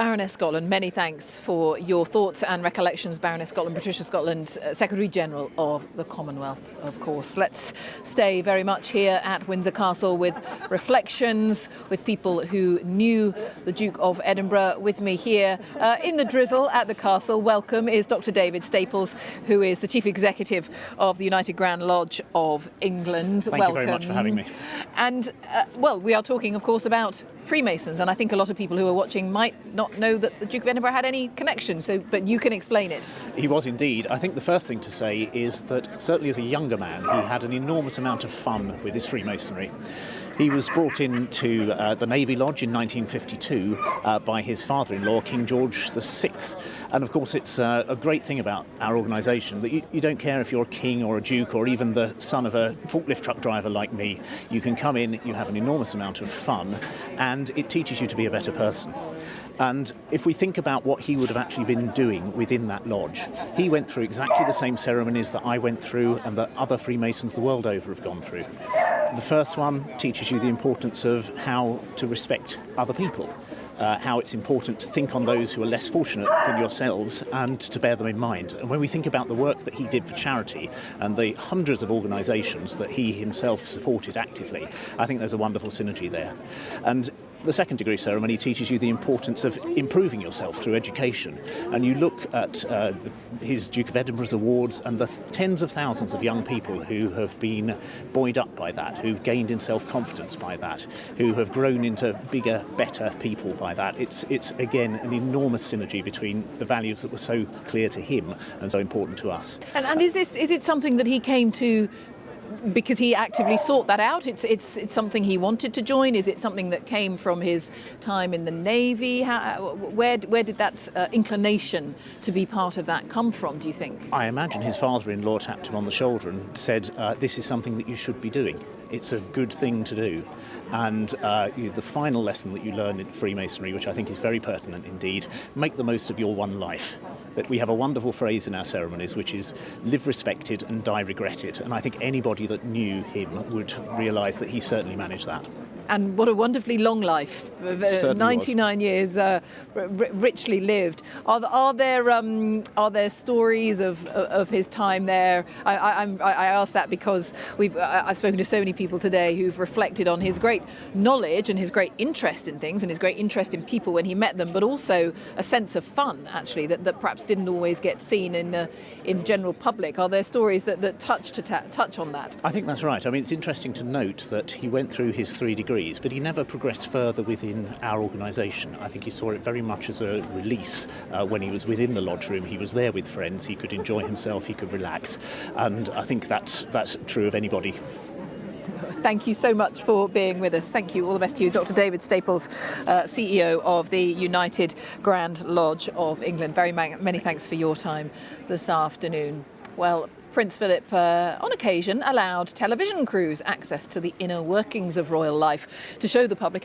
Baroness Scotland, many thanks for your thoughts and recollections. Baroness Scotland, Patricia Scotland, Secretary-General of the Commonwealth, of course. Let's stay very much here at Windsor Castle with reflections, with people who knew the Duke of Edinburgh. With me here in the drizzle at the castle, welcome, is Dr. David Staples, who is the Chief Executive of the United Grand Lodge of England. Thank you very much for having me. And, well, we are talking, of course, about Freemasons, and I think a lot of people who are watching might not know that the Duke of Edinburgh had any connection, but you can explain it. He was indeed. I think the first thing to say is that certainly as a younger man, he had an enormous amount of fun with his Freemasonry. He was brought into the Navy Lodge in 1952 by his father-in-law, King George VI. And of course, it's a great thing about our organisation that you don't care if you're a king or a duke or even the son of a forklift truck driver like me. You can come in, you have an enormous amount of fun, and it teaches you to be a better person. And if we think about what he would have actually been doing within that lodge, he went through exactly the same ceremonies that I went through and that other Freemasons the world over have gone through. The first one teaches you the importance of how to respect other people, how it's important to think on those who are less fortunate than yourselves and to bear them in mind. And when we think about the work that he did for charity and the hundreds of organisations that he himself supported actively, I think there's a wonderful synergy there. And the second degree ceremony teaches you the importance of improving yourself through education. And you look at his Duke of Edinburgh's awards and the tens of thousands of young people who have been buoyed up by that, who've gained in self-confidence by that, who have grown into bigger, better people by that. It's again, an enormous synergy between the values that were so clear to him and so important to us. And is it something that he came to because he actively sought that out? It's something he wanted to join? Is it something that came from his time in the Navy? Where did that inclination to be part of that come from, do you think? I imagine his father-in-law tapped him on the shoulder and said, this is something that you should be doing. It's a good thing to do. And the final lesson that you learn in Freemasonry, which I think is very pertinent indeed, make the most of your one life. That we have a wonderful phrase in our ceremonies, which is live respected and die regretted. And I think anybody that knew him would realise that he certainly managed that. And what a wonderfully long life, 99 years, richly lived. Are there stories of his time there? I ask that because I've spoken to so many people today who've reflected on his great knowledge and his great interest in things and his great interest in people when he met them, but also a sense of fun, actually, that perhaps didn't always get seen in general public. Are there stories that touch on that? I think that's right. I mean, it's interesting to note that he went through his 3 degrees, but he never progressed further within our organisation. I think he saw it very much as a release when he was within the lodge room. He was there with friends, he could enjoy himself, he could relax, and I think that's true of anybody. Thank you so much for being with us. Thank you. All the best to you. Dr. David Staples, CEO of the United Grand Lodge of England. Very many thanks for your time this afternoon. Well, Prince Philip, on occasion, allowed television crews access to the inner workings of royal life to show the public